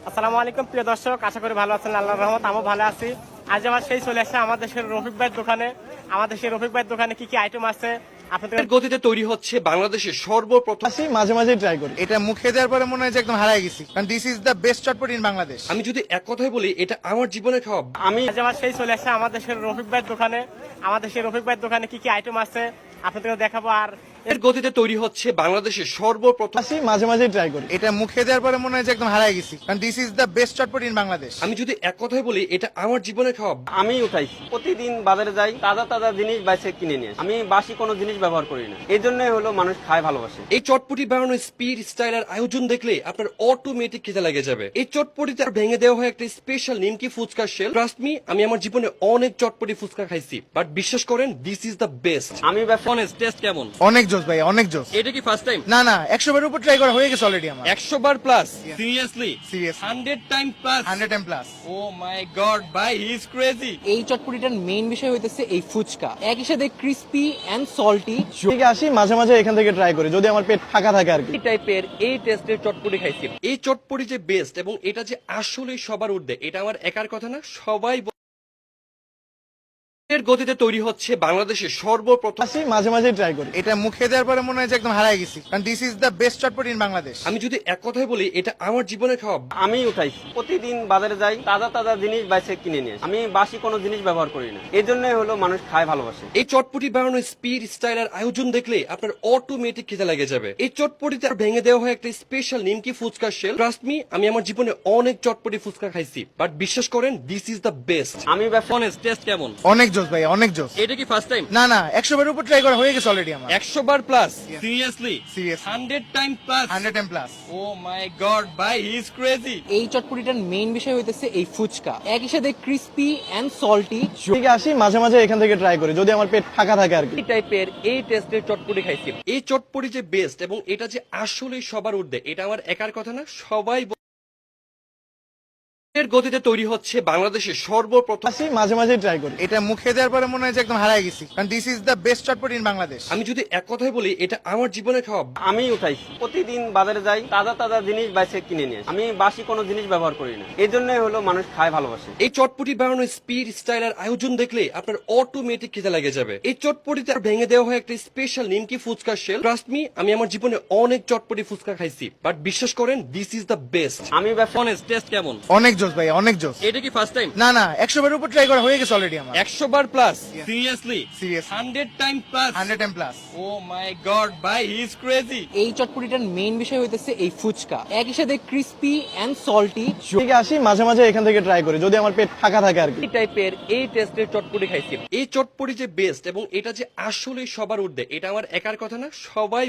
আসসালামু আলাইকুম প্রিয় দর্শক, আশা করি ভালো আছেন। আল্লাহর রহমত আমিও ভালো আছি। আজ আমার সেই চলে আসছে আমাদের দেশের রফিক ভাইয়ের দোকানে। আমাদের সেই রফিক ভাইয়ের দোকানে কি কি আইটেম আছে আপনাদের গতিতে তৈরি হচ্ছে বাংলাদেশের সর্বপ্রথম। আসি মাঝে মাঝে ট্রাই করি। এটা মুখে দেওয়ার পরে মনে হয় যে একদম হারাই গেছি, কারণ this is the best chotpoti in Bangladesh. আমি যদি এক কথায় বলি, এটা আমার জীবনের খাওয়া। আজ আমার সেই চলে আসছে আমাদের দেশের রফিক ভাইয়ের দোকানে। আমাদের সেই রফিক ভাইয়ের দোকানে কি কি আইটেম আছে আপনাদেরকে দেখাবো। আর এর গতিতে তৈরি হচ্ছে বাংলাদেশের সর্বপ্রথম। আসি মাঝে মাঝে ট্রাই করি। এটা মুখে দেওয়ার পরে মনে হয় যে একদম হারাই গেছি, কারণ this is the best chotpoti in Bangladesh. আমি যদি এক কথায় বলি, এটা আমার জীবনের খাওয়া। আমি উঠাইছি, প্রতিদিন বাজারে যাই, তাজা তাজা জিনিস বাইসে কিনে নিয়ে আসি। আমি বাসি কোনো জিনিস ব্যবহার করি না, এই জন্যই হলো মানুষ খায় ভালোবাসে। এই চটপটি বানানোর স্পিড, স্টাইল আর আয়োজন দেখলে আপনার অটোমেটিক খেতে লেগে যাবে। এই চটপটিতে আর ভেঙে দেওয়া হয় একটা স্পেশাল নিমকি ফুচকা শেল। ট্রাস্ট মি, আমি আমার জীবনে অনেক চটপটি ফুচকা খাইছি, বাট বিশ্বাস করেন, দিস ইজ দ্য বেস্ট। আমি ব্যবসা অনেস্ট টেস্ট কেমন? অনেক জোস ভাই, অনেক জোস। এটা কি ফার্স্ট টাইম? না না, 100 বার উপর ট্রাই করা হয়ে গেছে অলরেডি আমার। 100 বার plus? Seriously? Seriously. 100 time plus? 100 time plus. Oh my god ভাই, হি ইজ ক্রেজি। এই চটপটিটার মেইন বিষয় হইতেছে এই ফুচকা, একই সাথে ক্রিস্পি এন্ড সল্টি ঠিক আসি মাঝে মাঝে এখান থেকে ট্রাই করি, যদি আমার পেট ফাঁকা থাকে আর কি। টাইপের এই টেস্টের চটপটি খাইছি। এই চটপটি যে বেস্ট এবং এটা যে আসলে সবার ঊর্ধ্বে, এটা আমার একার কথা না, সবাই এর গতিতে তৈরি হচ্ছে বাংলাদেশের সর্বপ্রথম। আসি মাঝে মাঝে ট্রাই করি। এটা মুখে দেওয়ার পরে মনে হয় যে একদম হারাই গেছি, কারণ this is the best chotpoti in Bangladesh. আমি যদি এক কথায় বলি, এটা আমার জীবনের খাওয়া। আমি উঠাইছি, প্রতিদিন বাজারে যাই, তাজা তাজা জিনিস বাইসে কিনে নিয়ে আসি। আমি বাসি কোনো জিনিস ব্যবহার করি না, এই জন্যই হলো মানুষ খায় ভালোবাসে। এই চটপটি বানানোর স্পিড, স্টাইল আর আয়োজন দেখলে আপনার অটোমেটিক খেতে লেগে যাবে। এই চটপটিতে আর ভেঙে দেওয়া হয় একটা স্পেশাল নিমকি ফুচকা শেল। ট্রাস্ট মি, আমি আমার জীবনে অনেক চটপটি ফুচকা খাইছি, বাট বিশ্বাস করেন, দিস ইজ দ্য বেস্ট। আমি ব্যবসা অনেস্ট টেস্ট কেমন? অনেক জোস ভাই, অনেক জোস। এটা কি ফার্স্ট টাইম? না না, 100 বার উপর ট্রাই করা হয়ে গেছে অলরেডি আমার। 100 বার plus? Seriously? Seriously. 100 time plus? 100 time plus. Oh my god ভাই, হি ইজ ক্রেজি। এই চটপটিটার মেইন বিষয় হইতেছে এই ফুচকা, একই সাথে ক্রিস্পি এন্ড সল্টি ঠিক আসি মাঝে মাঝে এখান থেকে ট্রাই করি, যদি আমার পেট ফাঁকা থাকে আর কি। টাইপের এই টেস্টের চটপটি খাইছি। এই চটপটি যে বেস্ট এবং এটা যে আসলে সবার ঊর্ধ্বে, এটা আমার একার কথা না, সবাই এর গতিতে তৈরি হচ্ছে বাংলাদেশের সর্বপ্রথম। আসি মাঝে মাঝে ট্রাই করি। এটা মুখে দেওয়ার পরে মনে হয় যে একদম হারাই গেছি, কারণ this is the best chotpoti in Bangladesh. আমি যদি এক কথায় বলি, এটা আমার জীবনের খাওয়া। আমি উঠাইছি, প্রতিদিন বাজারে যাই, তাজা তাজা জিনিস বাইসে কিনে নিয়ে আসি। আমি বাসি কোনো জিনিস ব্যবহার করি না, এই জন্যই হলো মানুষ খায় ভালোবাসে। এই চটপটি বানানোর স্পিড, স্টাইল আর আয়োজন দেখলে আপনার অটোমেটিক খেতে লেগে যাবে। এই চটপটিতে আর ভেঙে দেওয়া হয় একটা স্পেশাল নিমকি ফুচকা শেল। ট্রাস্ট মি, আমি আমার জীবনে অনেক চটপটি ফুচকা খাইছি, বাট বিশ্বাস করেন, দিস ইজ দ্য বেস্ট। আমি ব্যবসা অনেস্ট টেস্ট কেমন? অনেক জোস ভাই, অনেক জোস। এটা কি ফার্স্ট টাইম? না না, 100 বার উপর ট্রাই করা হয়ে গেছে অলরেডি আমার। 100 বার plus? Seriously? Seriously. 100 time plus? 100 time plus. Oh my god ভাই, হি ইজ ক্রেজি। এই চটপটিটার মেইন বিষয় হইতেছে এই ফুচকা, একই সাথে ক্রিস্পি এন্ড সল্টি ঠিক আসি মাঝে মাঝে এখান থেকে ট্রাই করি, যদি আমার পেট ফাঁকা থাকে আর কি। টাইপের এই টেস্টের চটপটি খাইছি। এই চটপটি যে বেস্ট এবং এটা যে আসলে সবার ঊর্ধ্বে, এটা আমার একার কথা না, সবাই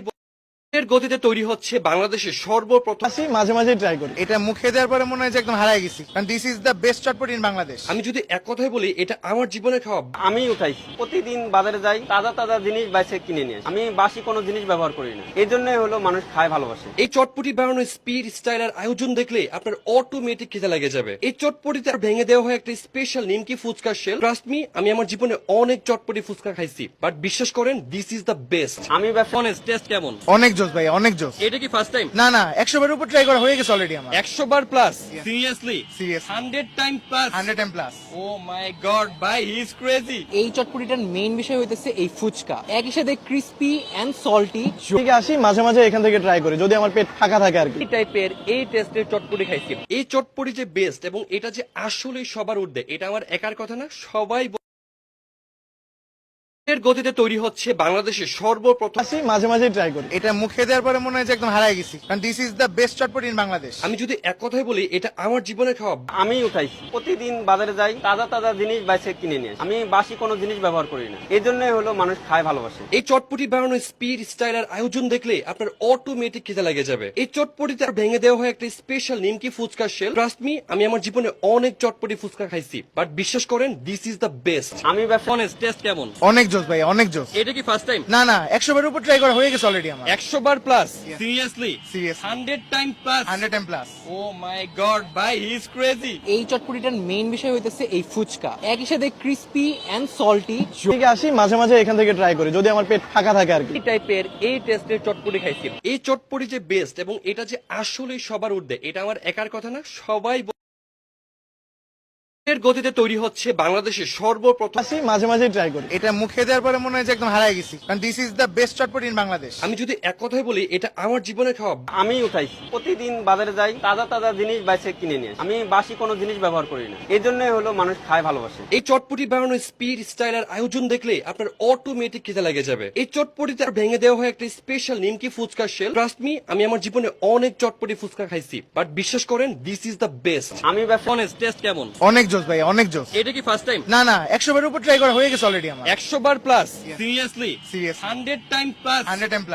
এর গতিতে তৈরি হচ্ছে বাংলাদেশের সর্বপ্রথম। আসি মাঝে মাঝে ট্রাই করি। এটা মুখে দেওয়ার পরে মনে হয় যে একদম হারাই গেছি, কারণ this is the best chotpoti in Bangladesh. আমি যদি এক কথায় বলি, এটা আমার জীবনের খাওয়া। আমি উঠাইছি, প্রতিদিন বাজারে যাই, তাজা তাজা জিনিস বাইসে কিনে নিয়ে আসি। আমি বাসি কোনো জিনিস ব্যবহার করি না, এই জন্যই হলো মানুষ খায় ভালোবাসে। এই চটপটি বানানোর স্পিড, স্টাইল আর আয়োজন দেখলে আপনার অটোমেটিক খেতে লেগে যাবে। এই চটপটিতে আর ভেঙে দেওয়া হয় একটা স্পেশাল নিমকি ফুচকা শেল। ট্রাস্ট মি, আমি আমার জীবনে অনেক চটপটি ফুচকা খাইছি, বাট বিশ্বাস করেন, দিস ইজ দ্য বেস্ট। আমি ব্যবসা অনেস্ট টেস্ট কেমন? অনেক জোস ভাই, অনেক জোস। এটা কি ফার্স্ট টাইম? আমি না না, 100 বার প্লাস? অনেক জোস ভাই, অনেক জোস। এটা কি ফার্স্ট টাইম? না না, 100 বার উপর ট্রাই করা হয়ে গেছে অলরেডি আমার। 100 বার plus? Seriously? Seriously. 100 time plus? 100 time plus. Oh my god ভাই, হি ইজ ক্রেজি। এই চটপটিটার মেইন বিষয় হইতেছে এই ফুচকা, একই সাথে ক্রিস্পি এন্ড সল্টি ঠিক আসি মাঝে মাঝে এখান থেকে ট্রাই করি, যদি আমার পেট ফাঁকা থাকে আর কি। টাইপের এই টেস্টের চটপটি খাইছি। এই চটপটি যে বেস্ট এবং এটা যে আসলে সবার ঊর্ধ্বে, এটা আমার একার কথা না, সবাই এর গতিতে তৈরি হচ্ছে বাংলাদেশের সর্বপ্রথম। আসি মাঝে মাঝে ট্রাই করি। এটা মুখে দেওয়ার পরে মনে হয় যে একদম হারাই গেছি, কারণ this is the best chotpoti in Bangladesh. আমি যদি এক কথায় বলি, এটা আমার জীবনের খাওয়া। আমি উঠাইছি, প্রতিদিন বাজারে যাই, তাজা তাজা জিনিস বাইসে কিনে নিয়ে আসি। আমি বাসি কোনো জিনিস ব্যবহার করি না, এই জন্যই হলো মানুষ খায় ভালোবাসে। এই চটপটি বানানোর স্পিড, স্টাইল আর আয়োজন দেখলে আপনার অটোমেটিক খেতে লেগে যাবে। এই চটপটিতে আর ভেঙে দেওয়া হয় একটা স্পেশাল নিমকি ফুচকা শেল। ট্রাস্ট মি, আমি আমার জীবনে অনেক চটপটি ফুচকা খাইছি, বাট বিশ্বাস করেন, দিস ইজ দ্য বেস্ট। আমি ব্যবসা অনেস্ট টেস্ট কেমন? অনেক জোস জোস ভাই, অনেক জোস। এটা কি ফার্স্ট টাইম? না না, 100 বার উপর ট্রাই করা হয়ে গেছে অলরেডি আমার। 100 বার plus? Seriously? Seriously. 100 time plus? 100 time plus. Oh my god ভাই, হি ইজ ক্রেজি। এই চটপটিটার মেইন বিষয় হইতেছে এই ফুচকা, একই সাথে ক্রিস্পি এন্ড সল্টি ঠিক আসি মাঝে মাঝে এখান থেকে ট্রাই করি যদি আমার পেট ফাঁকা থাকে আর কি। টাইপের এই টেস্টের চটপটি খাইছি। এই চটপটি যে বেস্ট এবং এটা যে আসলে সবার ঊর্ধ্বে, এটা আমার একার কথা না, সবাই এর গতিতে তৈরি হচ্ছে বাংলাদেশের সর্বপ্রথম। আসি মাঝে মাঝে ট্রাই করি। এটা মুখে দেওয়ার পরে মনে হয় যে একদম হারাই গেছি, কারণ this is the best chotpoti in Bangladesh. আমি যদি এক কথায় বলি, এটা আমার জীবনে খাওয়া। আমি উঠাইছি, প্রতিদিন বাজারে যাই, তাজা তাজা জিনিস বাইছে কিনে নিয়ে আসি। আমি বাসি কোনো জিনিস ব্যবহার করি না, এই জন্যই হলো মানুষ খায় ভালোবাসে। এই চটপটি বানানোর স্পিড, স্টাইল আর আয়োজন দেখলে আপনার অটোমেটিক খেতে লেগে যাবে। এই চটপটিতে ভেঙে দেওয়া হয় একটা স্পেশাল নিমকি ফুচকার শেল। ট্রাস্ট মি, আমি আমার জীবনে অনেক চটপটি ফুচকা খাইছি, বাট বিশ্বাস করেন দিস ইজ দ্য বেস্ট। আমি ব্যবসা অনেস্ট টেস্ট কেমন? অনেক জোস ভাই, অনেক জোস। এটা কি ফার্স্ট টাইম? না না, 100 বার উপর ট্রাই করা হয়ে গেছে অলরেডি আমার। 100 বার plus? Seriously? Seriously. 100 time plus? 100 time plus.